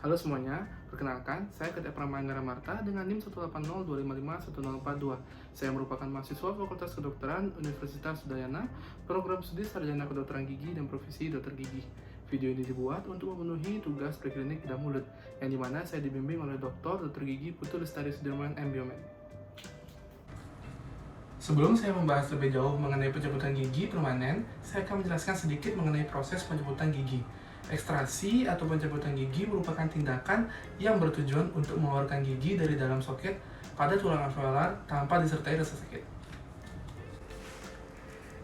Halo semuanya, perkenalkan, saya Kedai Pramanggara Marta dengan NIM 18025510442. Saya merupakan mahasiswa Fakultas Kedokteran Universitas Udayana, program studi Sarjana Kedokteran Gigi dan Profesi Dokter Gigi. Video ini dibuat untuk memenuhi tugas preklinik bedah mulut, yang dimana saya dibimbing oleh Dr. Gigi Putu Lestari Sudirman MBiomed. Sebelum saya membahas lebih jauh mengenai pencabutan gigi permanen, saya akan menjelaskan sedikit mengenai proses pencabutan gigi. Ekstraksi atau pencabutan gigi merupakan tindakan yang bertujuan untuk mengeluarkan gigi dari dalam soket pada tulang alveolar tanpa disertai rasa sakit.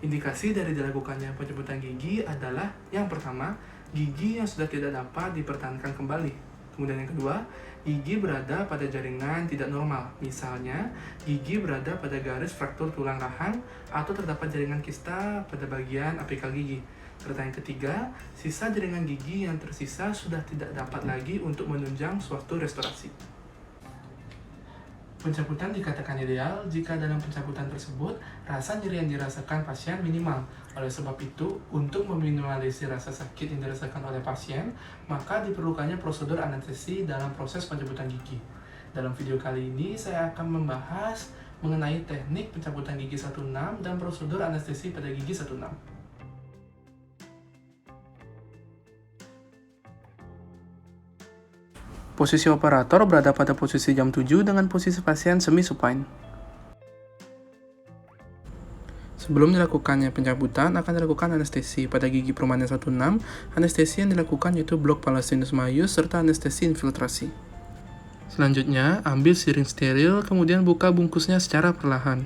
Indikasi dari dilakukannya pencabutan gigi adalah yang pertama, gigi yang sudah tidak dapat dipertahankan kembali. Kemudian yang kedua, gigi berada pada jaringan tidak normal. Misalnya, gigi berada pada garis fraktur tulang rahang atau terdapat jaringan kista pada bagian apikal gigi. Serta yang ketiga, sisa jaringan gigi yang tersisa sudah tidak dapat lagi untuk menunjang suatu restorasi. Pencabutan dikatakan ideal jika dalam pencabutan tersebut rasa nyeri yang dirasakan pasien minimal. Oleh sebab itu, untuk meminimalisir rasa sakit yang dirasakan oleh pasien, maka diperlukannya prosedur anestesi dalam proses pencabutan gigi. Dalam video kali ini, saya akan membahas mengenai teknik pencabutan gigi 16 dan prosedur anestesi pada gigi 16. Posisi operator berada pada posisi jam 7 dengan posisi pasien semi-supine. Sebelum dilakukannya pencabutan, akan dilakukan anestesi. Pada gigi permanen 16, anestesi yang dilakukan yaitu blok palatinus majus serta anestesi infiltrasi. Selanjutnya, ambil siring steril, kemudian buka bungkusnya secara perlahan.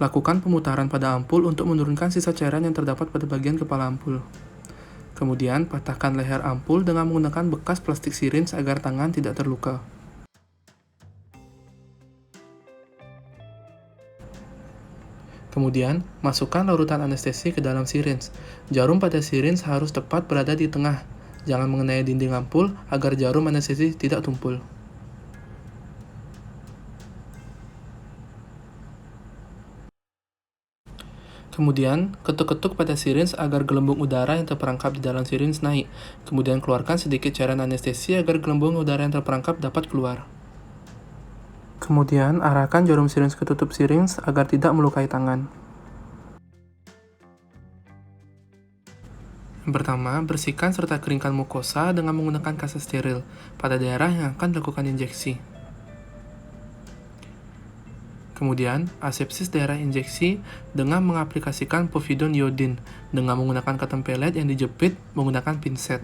Lakukan pemutaran pada ampul untuk menurunkan sisa cairan yang terdapat pada bagian kepala ampul. Kemudian, patahkan leher ampul dengan menggunakan bekas plastik syringe agar tangan tidak terluka. Kemudian, masukkan larutan anestesi ke dalam syringe. Jarum pada syringe harus tepat berada di tengah. Jangan mengenai dinding ampul agar jarum anestesi tidak tumpul. Kemudian, ketuk-ketuk pada syringe agar gelembung udara yang terperangkap di dalam syringe naik. Kemudian keluarkan sedikit cairan anestesi agar gelembung udara yang terperangkap dapat keluar. Kemudian, arahkan jarum syringe ke tutup syringe agar tidak melukai tangan. Yang pertama, bersihkan serta keringkan mukosa dengan menggunakan kasa steril pada daerah yang akan dilakukan injeksi. Kemudian, asepsis daerah injeksi dengan mengaplikasikan povidone iodin dengan menggunakan cotton pellet yang dijepit menggunakan pinset.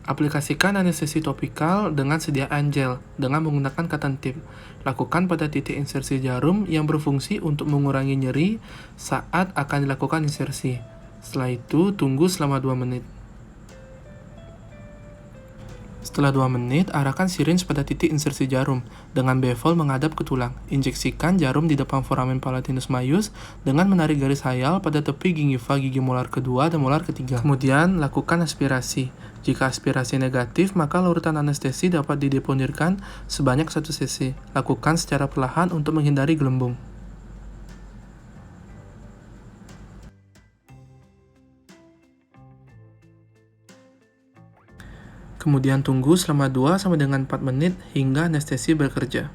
Aplikasikan anestesi topikal dengan sediaan gel dengan menggunakan cotton tip. Lakukan pada titik insersi jarum yang berfungsi untuk mengurangi nyeri saat akan dilakukan insersi. Setelah itu, tunggu selama 2 menit. Setelah 2 menit, arahkan syringe pada titik insersi jarum dengan bevel menghadap ke tulang. Injeksikan jarum di depan foramen palatinus majus dengan menarik garis hayal pada tepi gingiva gigi molar kedua dan molar ketiga. Kemudian, lakukan aspirasi. Jika aspirasi negatif, maka larutan anestesi dapat dideponirkan sebanyak 1 cc. Lakukan secara perlahan untuk menghindari gelembung. Kemudian tunggu selama 2-4 menit hingga anestesi bekerja.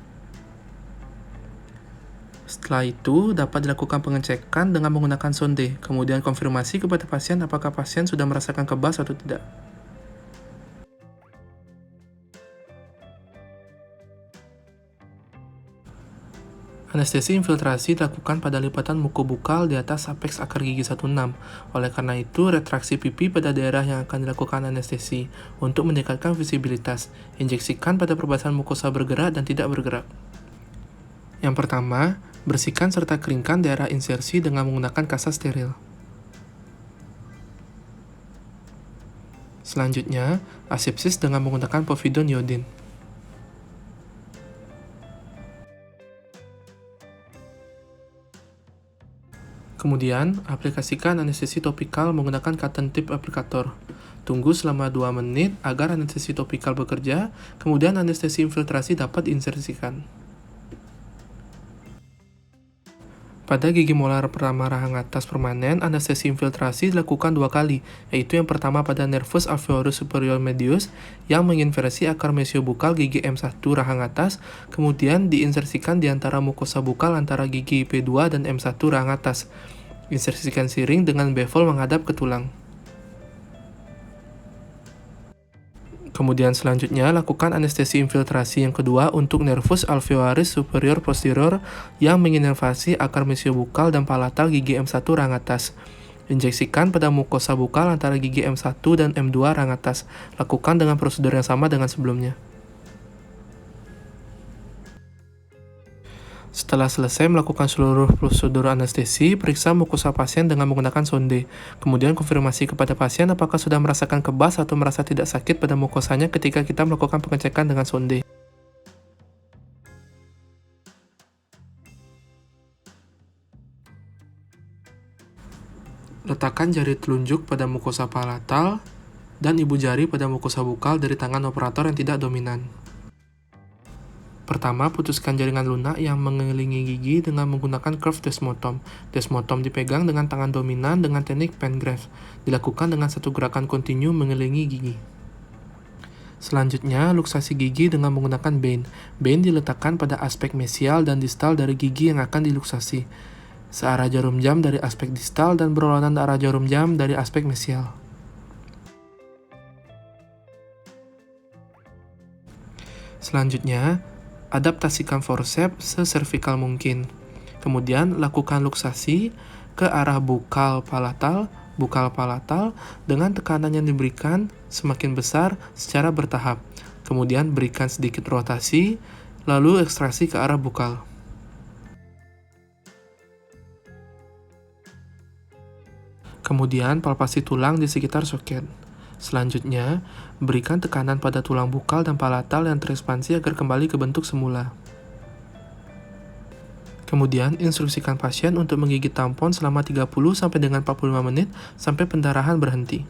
Setelah itu, dapat dilakukan pengecekan dengan menggunakan sonde, kemudian konfirmasi kepada pasien apakah pasien sudah merasakan kebas atau tidak. Anestesi infiltrasi dilakukan pada lipatan mukobukal di atas apeks akar gigi 16. Oleh karena itu, retraksi pipi pada daerah yang akan dilakukan anestesi untuk meningkatkan visibilitas. Injeksikan pada perbatasan mukosa bergerak dan tidak bergerak. Yang pertama, bersihkan serta keringkan daerah insersi dengan menggunakan kasa steril. Selanjutnya, asepsis dengan menggunakan povidone iodin. Kemudian, aplikasikan anestesi topikal menggunakan cotton tip aplikator. Tunggu selama 2 menit agar anestesi topikal bekerja, kemudian anestesi infiltrasi dapat diinsersikan. Pada gigi molar pertama rahang atas permanen, anestesi infiltrasi dilakukan 2 kali, yaitu yang pertama pada nervus alveolus superior medius yang menginversi akar mesiobukal gigi M1 rahang atas, kemudian diinsersikan di antara mukosa bukal antara gigi P2 dan M1 rahang atas. Insersikan siring dengan bevel menghadap ke tulang. Kemudian selanjutnya, lakukan anestesi infiltrasi yang kedua untuk nervus alveolaris superior posterior yang menginervasi akar mesiobukal dan palatal gigi M1 rahang atas. Injeksikan pada mukosa bukal antara gigi M1 dan M2 rahang atas. Lakukan dengan prosedur yang sama dengan sebelumnya. Setelah selesai melakukan seluruh prosedur anestesi, periksa mukosa pasien dengan menggunakan sonde. Kemudian konfirmasi kepada pasien apakah sudah merasakan kebas atau merasa tidak sakit pada mukosanya ketika kita melakukan pengecekan dengan sonde. Letakkan jari telunjuk pada mukosa palatal dan ibu jari pada mukosa bukal dari tangan operator yang tidak dominan. Pertama, putuskan jaringan lunak yang mengelilingi gigi dengan menggunakan curve desmotom. Desmotom dipegang dengan tangan dominan dengan teknik Pengrave. Dilakukan dengan satu gerakan kontinu mengelilingi gigi. Selanjutnya, luksasi gigi dengan menggunakan bane. Bane diletakkan pada aspek mesial dan distal dari gigi yang akan diluksasi, searah jarum jam dari aspek distal dan berlawanan arah jarum jam dari aspek mesial. Selanjutnya, adaptasikan forceps seservikal mungkin. Kemudian, lakukan luksasi ke arah bukal palatal dengan tekanan yang diberikan semakin besar secara bertahap. Kemudian, berikan sedikit rotasi, lalu ekstraksi ke arah bukal. Kemudian, palpasi tulang di sekitar soket. Selanjutnya, berikan tekanan pada tulang bukal dan palatal yang terekspansi agar kembali ke bentuk semula. Kemudian, instruksikan pasien untuk menggigit tampon selama 30 sampai dengan 45 menit sampai pendarahan berhenti.